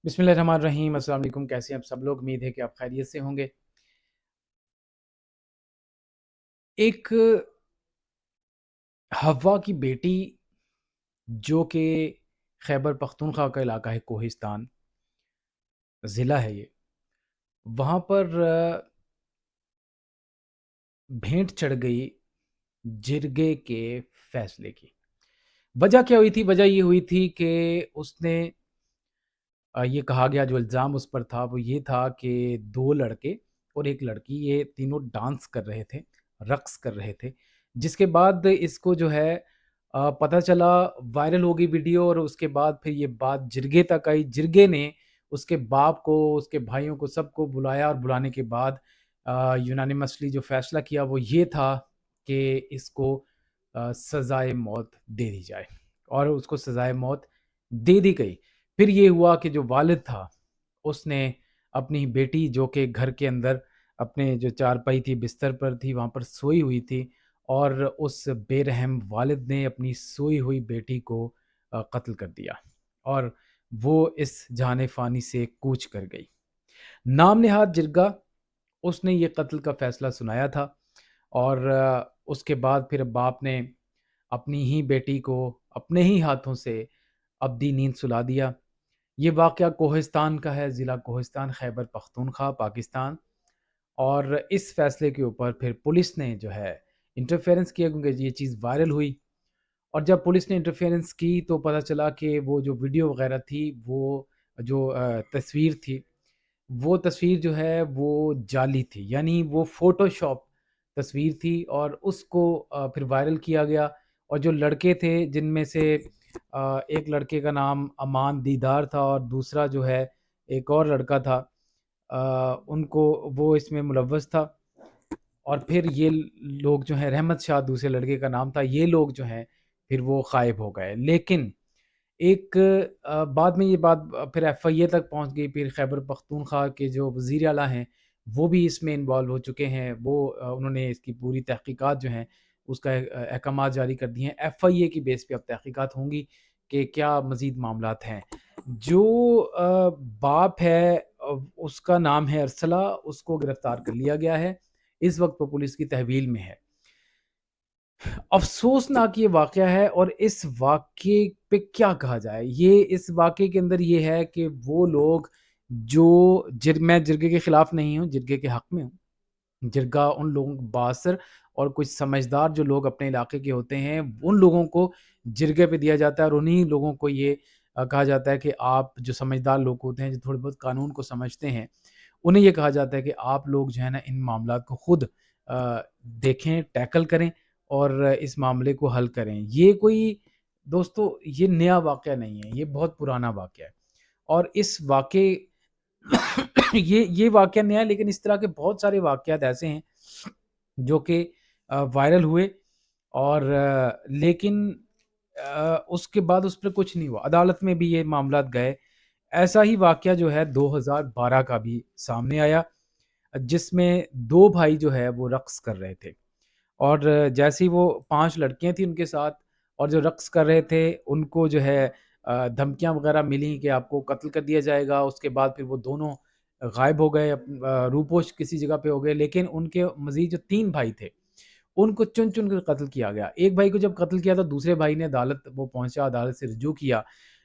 بسم اللہ الرحمن الرحیم۔ السلام علیکم، کیسے ہیں آپ سب لوگ؟ امید ہے کہ آپ خیریت سے ہوں گے۔ ایک حوا کی بیٹی جو کہ خیبر پختونخوا کا علاقہ ہے، کوہستان ضلع ہے یہ، وہاں پر بھینٹ چڑھ گئی جرگے کے فیصلے کی۔ وجہ کیا ہوئی تھی؟ وجہ یہ ہوئی تھی کہ اس نے یہ کہا گیا، جو الزام اس پر تھا وہ یہ تھا کہ دو لڑکے اور ایک لڑکی، یہ تینوں ڈانس کر رہے تھے، رقص کر رہے تھے، جس کے بعد اس کو جو ہے پتہ چلا، وائرل ہو گئی ویڈیو، اور اس کے بعد پھر یہ بات جرگے تک آئی۔ جرگے نے اس کے باپ کو، اس کے بھائیوں کو، سب کو بلایا، اور بلانے کے بعد یونانیمسلی جو فیصلہ کیا وہ یہ تھا کہ اس کو سزائے موت دے دی جائے، اور اس کو سزائے موت دے دی گئی۔ پھر یہ ہوا کہ جو والد تھا اس نے اپنی بیٹی، جو کہ گھر کے اندر اپنے جو چارپائی تھی، بستر پر تھی، وہاں پر سوئی ہوئی تھی، اور اس بے رحم والد نے اپنی سوئی ہوئی بیٹی کو قتل کر دیا، اور وہ اس جہان فانی سے کوچ کر گئی۔ نام نہاد جرگہ اس نے یہ قتل کا فیصلہ سنایا تھا، اور اس کے بعد پھر باپ نے اپنی ہی بیٹی کو اپنے ہی ہاتھوں سے ابدی نیند سلا دیا۔ یہ واقعہ کوہستان کا ہے، ضلع کوہستان، خیبر پختونخوا، پاکستان۔ اور اس فیصلے کے اوپر پھر پولیس نے جو ہے انٹرفیئرنس کیا، کیونکہ یہ چیز وائرل ہوئی، اور جب پولیس نے انٹرفیئرنس کی تو پتہ چلا کہ وہ جو ویڈیو وغیرہ تھی، وہ جو تصویر تھی، وہ تصویر جو ہے وہ جعلی تھی، یعنی وہ فوٹو شاپ تصویر تھی، اور اس کو پھر وائرل کیا گیا۔ اور جو لڑکے تھے، جن میں سے ایک لڑکے کا نام امان دیدار تھا، اور دوسرا جو ہے ایک اور لڑکا تھا، ان کو وہ اس میں ملوث تھا، اور پھر یہ لوگ جو ہیں، رحمت شاہ دوسرے لڑکے کا نام تھا، یہ لوگ جو ہیں پھر وہ غائب ہو گئے۔ لیکن ایک بعد میں یہ بات پھر ایف آئی اے تک پہنچ گئی، پھر خیبر پختونخوا کے جو وزیر اعلیٰ ہیں وہ بھی اس میں انوالو ہو چکے ہیں، وہ انہوں نے اس کی پوری تحقیقات جو ہیں اس کا احکامات جاری کر دیے ہیں۔ ایف آئی اے کی بیس پہ اب تحقیقات ہوں گی کہ کیا مزید معاملات ہیں۔ جو باپ ہے، اس کا نام ہے ارسلہ، اس کو گرفتار کر لیا گیا ہے، اس وقت وہ پولیس کی تحویل میں ہے۔ افسوسناک یہ واقعہ ہے، اور اس واقعے پہ کیا کہا جائے، یہ اس واقعے کے اندر یہ ہے کہ وہ لوگ جو میں جرگے کے خلاف نہیں ہوں، جرگے کے حق میں ہوں۔ جرگہ ان لوگوں باثر اور کچھ سمجھدار جو لوگ اپنے علاقے کے ہوتے ہیں، ان لوگوں کو جرگے پہ دیا جاتا ہے، اور انہی لوگوں کو یہ کہا جاتا ہے کہ آپ جو سمجھدار لوگ ہوتے ہیں، جو تھوڑے بہت قانون کو سمجھتے ہیں، انہیں یہ کہا جاتا ہے کہ آپ لوگ جو ہے نا ان معاملات کو خود دیکھیں، ٹیکل کریں، اور اس معاملے کو حل کریں۔ یہ کوئی دوستو یہ نیا واقعہ نہیں ہے، یہ بہت پرانا واقعہ ہے، اور اس واقعے یہ واقعہ نیا ہے، لیکن اس طرح کے بہت سارے واقعات ایسے ہیں جو کہ وائرل ہوئے، اور لیکن اس کے بعد اس پر کچھ نہیں ہوا، عدالت میں بھی یہ معاملات گئے۔ ایسا ہی واقعہ جو ہے 2012 کا بھی سامنے آیا، جس میں دو بھائی جو ہے وہ رقص کر رہے تھے، اور جیسی وہ 5 لڑکیاں تھیں ان کے ساتھ، اور جو رقص کر رہے تھے ان کو جو ہے دھمکیاں وغیرہ ملی کہ آپ کو قتل کر دیا جائے گا۔ اس کے بعد پھر وہ دونوں غائب ہو گئے، روپوش کسی جگہ پہ ہو گئے، لیکن ان کے مزید جو 3 بھائی تھے ان کو چن چن کر قتل کیا گیا۔ ایک بھائی کو جب قتل کیا تو دوسرے بھائی نے عدالت وہ پہنچا، عدالت سے رجوع کیا،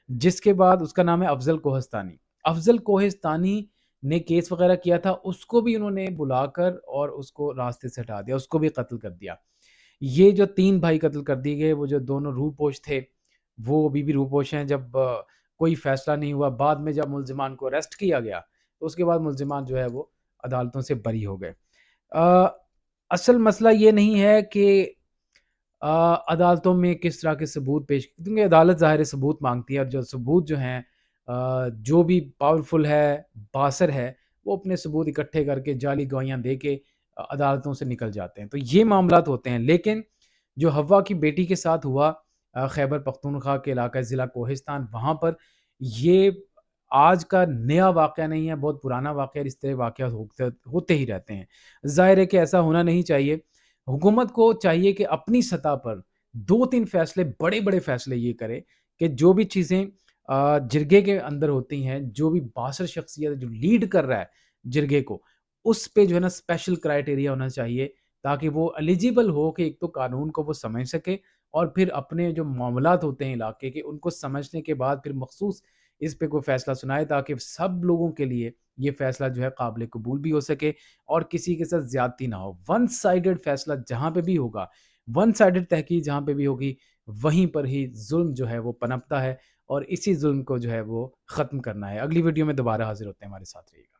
جس کے بعد اس کا نام ہے افضل کوہستانی۔ افضل کوہستانی نے کیس وغیرہ کیا تھا، اس کو بھی انہوں نے بلا کر اور اس کو راستے سے ہٹا دیا، اس کو بھی قتل کر دیا۔ یہ جو 3 بھائی قتل کر دیے گئے، وہ جو دونوں روپوش تھے وہ ابھی بھی روپوش ہیں۔ جب کوئی فیصلہ نہیں ہوا، بعد میں جب ملزمان کو اریسٹ کیا گیا تو اس کے بعد ملزمان جو ہے وہ عدالتوں سے بری ہو گئے۔ اصل مسئلہ یہ نہیں ہے کہ عدالتوں میں کس طرح کے ثبوت پیش، کیونکہ عدالت ظاہر ثبوت مانگتی ہے، اور جو ثبوت جو ہیں جو بھی پاورفل ہے، باثر ہے، وہ اپنے ثبوت اکٹھے کر کے جعلی گواہیاں دے کے عدالتوں سے نکل جاتے ہیں، تو یہ معاملات ہوتے ہیں۔ لیکن جو حوا کی بیٹی کے ساتھ ہوا خیبر پختونخوا کے علاقہ ضلع کوہستان، وہاں پر یہ آج کا نیا واقعہ نہیں ہے، بہت پرانا واقعہ ہے، اس طرح واقعات ہوتے ہی رہتے ہیں۔ ظاہر ہے کہ ایسا ہونا نہیں چاہیے۔ حکومت کو چاہیے کہ اپنی سطح پر 2-3 فیصلے، بڑے بڑے فیصلے یہ کرے کہ جو بھی چیزیں جرگے کے اندر ہوتی ہیں، جو بھی باصر شخصیت ہے جو لیڈ کر رہا ہے جرگے کو، اس پہ جو ہے نا اسپیشل کرائٹیریا ہونا چاہیے تاکہ وہ ایلیجیبل ہو کہ ایک تو قانون کو وہ سمجھ سکے، اور پھر اپنے جو معاملات ہوتے ہیں علاقے کے ان کو سمجھنے کے بعد پھر مخصوص اس پہ کوئی فیصلہ سنائے تاکہ سب لوگوں کے لیے یہ فیصلہ جو ہے قابل قبول بھی ہو سکے اور کسی کے ساتھ زیادتی نہ ہو۔ ون سائیڈڈ فیصلہ جہاں پہ بھی ہوگا، ون سائیڈڈ تحقیق جہاں پہ بھی ہوگی، وہیں پر ہی ظلم جو ہے وہ پنپتا ہے، اور اسی ظلم کو جو ہے وہ ختم کرنا ہے۔ اگلی ویڈیو میں دوبارہ حاضر ہوتے ہیں، ہمارے ساتھ رہیے گا۔